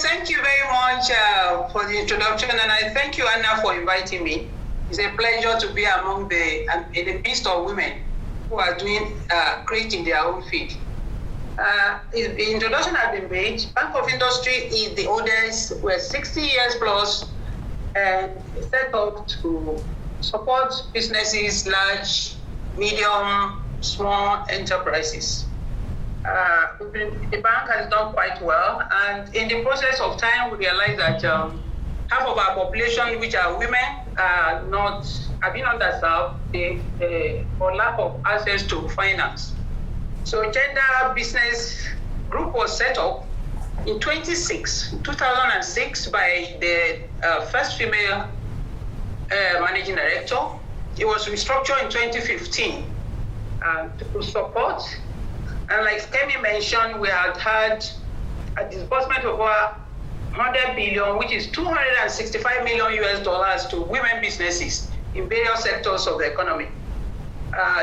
thank you very much for the introduction, and I thank you, Anna, for inviting me. It's a pleasure to be among in the midst of women who are doing great in their own field. The introduction has been made. Bank of Industry is the oldest, we're 60 years plus, and set up to support businesses, large, medium, small enterprises. The bank has done quite well, and in the process of time, we realized that half of our population, which are women, have been underserved for lack of access to finance. So Gender Business Group was set up in 2006 by the first female managing director. It was restructured in 2015 to support. And like Kemi mentioned, we had a disbursement of over 100 billion, which is $265 million US to women businesses in various sectors of the economy.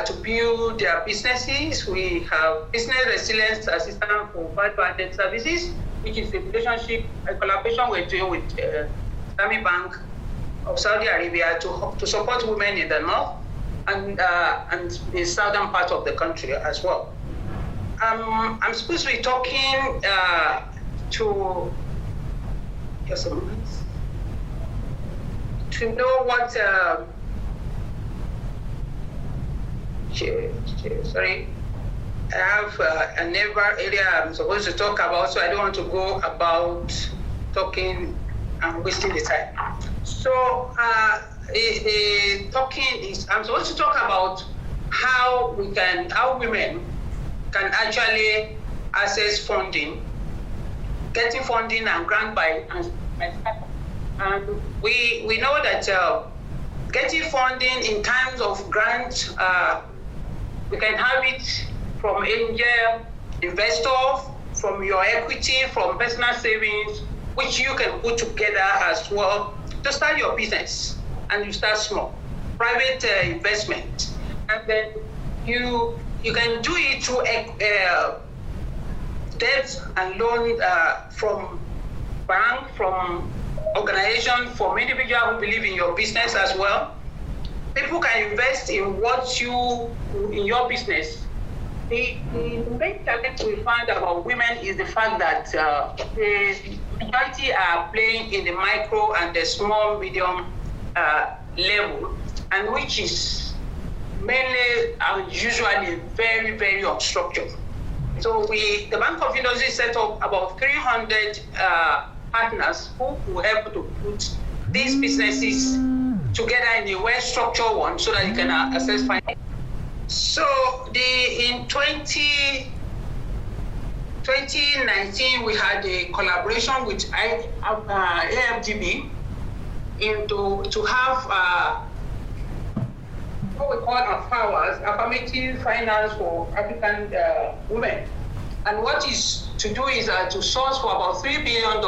To build their businesses, we have Business Resilience Assistance for Value-Added Services, which is a collaboration we're doing with Islamic Bank of Saudi Arabia to support women in the north and the southern part of the country as well. I'm supposed to be talking to just a moment to know what sorry, I have another area I'm supposed to talk about, so I don't want to go about talking and wasting the time. So the talking is, I'm supposed to talk about how women can actually access funding, getting funding and grant by and we know that getting funding in terms of grant, we can have it from angel investors, from your equity, from personal savings, which you can put together as well to start your business. And you start small, private investment, and then you can do it through debt and loan from bank, from organization, from individuals who believe in your business as well. People can invest in in your business. The main challenge we find about women is the fact that the majority are playing in the micro and the small, medium level, and which is mainly and usually very, very unstructured. So the Bank of Industry set up about 300 partners who will help to put these businesses together in a well-structured one so that you can access finance. So in 2019, we had a collaboration with AFDB to have what we call affirmative finance for African women. And what is to do is to source for about $3 billion,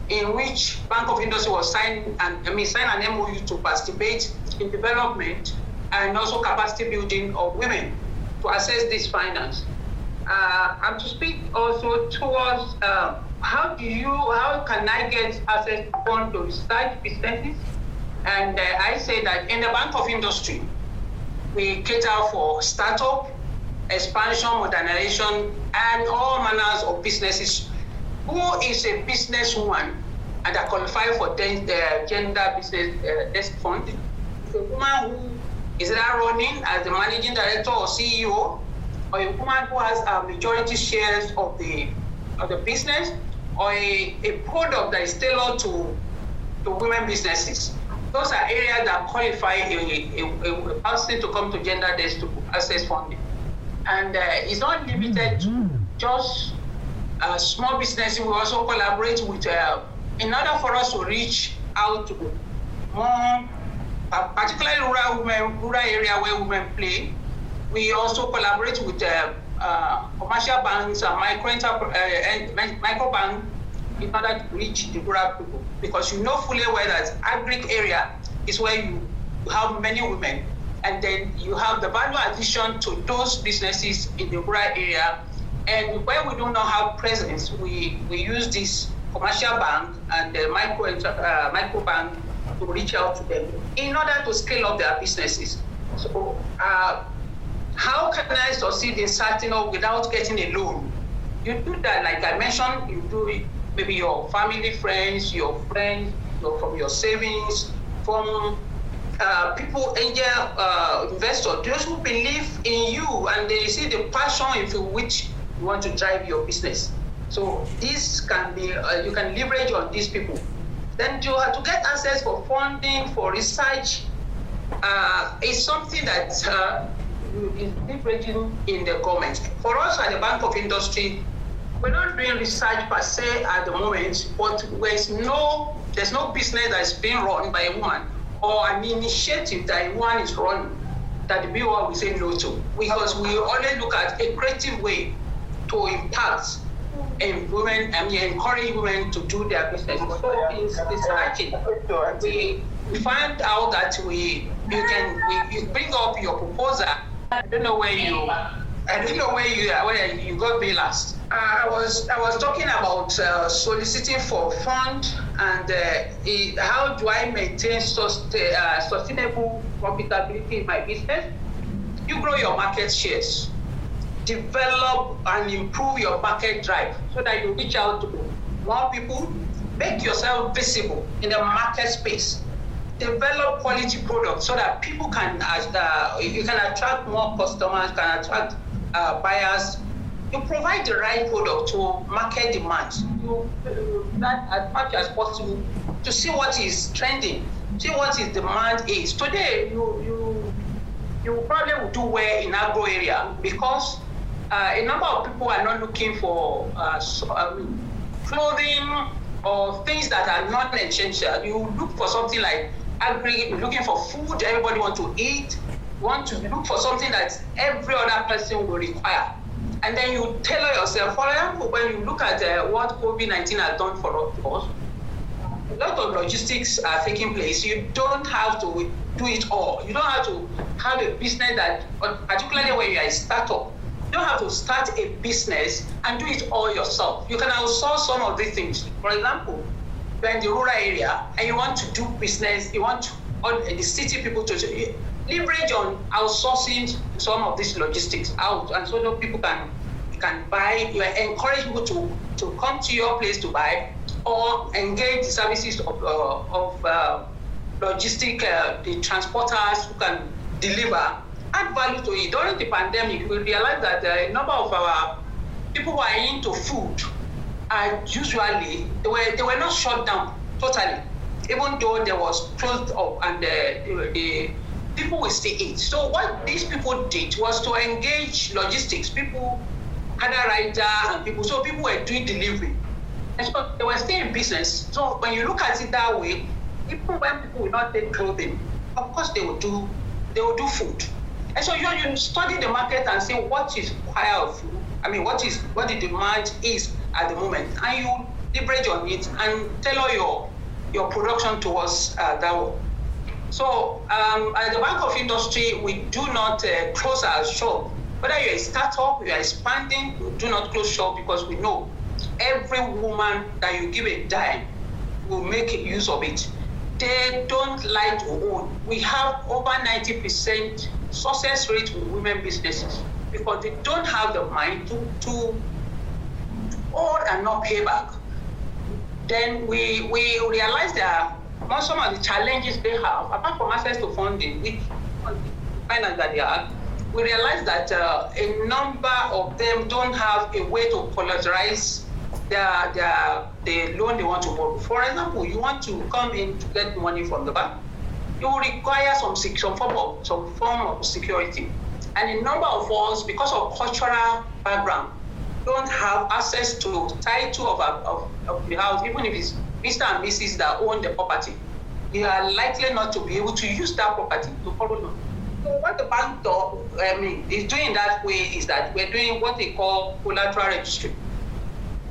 in which Bank of Industry was sign an MOU to participate in development and also capacity building of women to access this finance. And to speak also towards how can I get access to fund to start businesses? And I say that in the Bank of Industry, we cater for startup, expansion, modernization, and all manners of businesses. Who is a businesswoman and are qualified for the Gender Business Desk Fund? It's a woman who is either running as the managing director or CEO, or a woman who has majority shares of the business, or a product that is tailored to women businesses. Those are areas that qualify a person to come to Gender Desk to access funding. And it's not limited to just small businesses. We also collaborate with, in order for us to reach out to more, particularly rural area where women play, we also collaborate with commercial banks and micro banks in order to reach the rural people. Because you know fully well that agric area is where you have many women, and then you have the value addition to those businesses in the rural area. And where we do not have presence, we use this commercial bank and the micro bank to reach out to them in order to scale up their businesses. So how can I succeed in starting up without getting a loan? You do that, like I mentioned, you do it, maybe your family, friends, your friends, from your savings, from people, angel investors, those who believe in you and they see the passion into which you want to drive your business. So this can be, you can leverage on these people. Then you have to get access for funding, for research, is something that is leveraging in the government. For us at the Bank of Industry, we're not doing research per se at the moment, but there's no business that's being run by a woman or an initiative that a woman is running that the BOR will say no to, because we always look at a creative way to impact women and encourage women to do their business. So it's researching. We find out that you bring up your proposal. I don't know where you got me last. I was talking about soliciting for fund and how do I maintain sustainable profitability in my business. You grow your market shares, develop and improve your market drive so that you reach out to more people, make yourself visible in the market space. Develop quality products so that people can, you can attract more customers, can attract buyers. You provide the right product to market demands. You that as much as possible to see what is trending, see what is demand is. Today, you probably will do well in agro area because a number of people are not looking for clothing or things that are not essential. You look for something like agri, looking for food, everybody wants to eat, want to look for something that every other person will require. And then you tailor yourself. For example, when you look at what COVID-19 has done for us, a lot of logistics are taking place. You don't have to do it all. You don't have to have a business that, particularly when you are a startup, you don't have to start a business and do it all yourself. You can outsource some of these things. For example, you're in the rural area and you want to do business, you want the city people to leverage on outsourcing some of these logistics out, and so that people can buy. You encourage people to come to your place to buy or engage the services of logistic, the transporters who can deliver, add value to it. During the pandemic, we realized that a number of our people who are into food are usually, they were not shut down totally, even though there was closed up and the people will still eat. So what these people did was to engage logistics. People had a rider and people, so people were doing delivery. And so they were still in business. So when you look at it that way, even when people will not take clothing, of course they will do food. And so you study the market and see what is required of food. I mean, what the demand is at the moment, and you leverage on it and tailor your production towards that one. So at the Bank of Industry, we do not close our shop. Whether you're a startup, you are expanding, we do not close shop because we know every woman that you give a dime will make use of it. They don't like to own. We have over 90% success rate with women businesses because they don't have the mind to own and not pay back. Then we realize that some of the challenges they have, apart from access to funding, which finance that they have, we realize that a number of them don't have a way to collateralize the loan they want to borrow. For example, you want to come in to get money from the bank, you will require some form of security. And a number of us, because of cultural background, don't have access to title of the house, even if it's Mr. and Mrs. that own the property. They are likely not to be able to use that property to borrow loan. So what the bank is doing that way is that we're doing what they call collateral registry.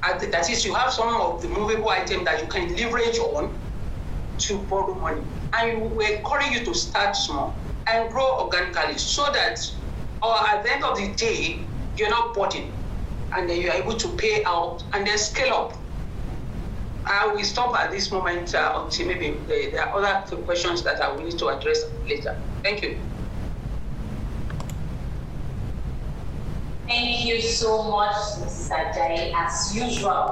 That is, you have some of the movable items that you can leverage on to borrow money. And we encourage you to start small and grow organically so that at the end of the day, you're not burdened and then you're able to pay out and then scale up. I will stop at this moment until maybe there are other questions that I will need to address later. Thank you. Thank you so much, Mrs. Ajayi, as usual.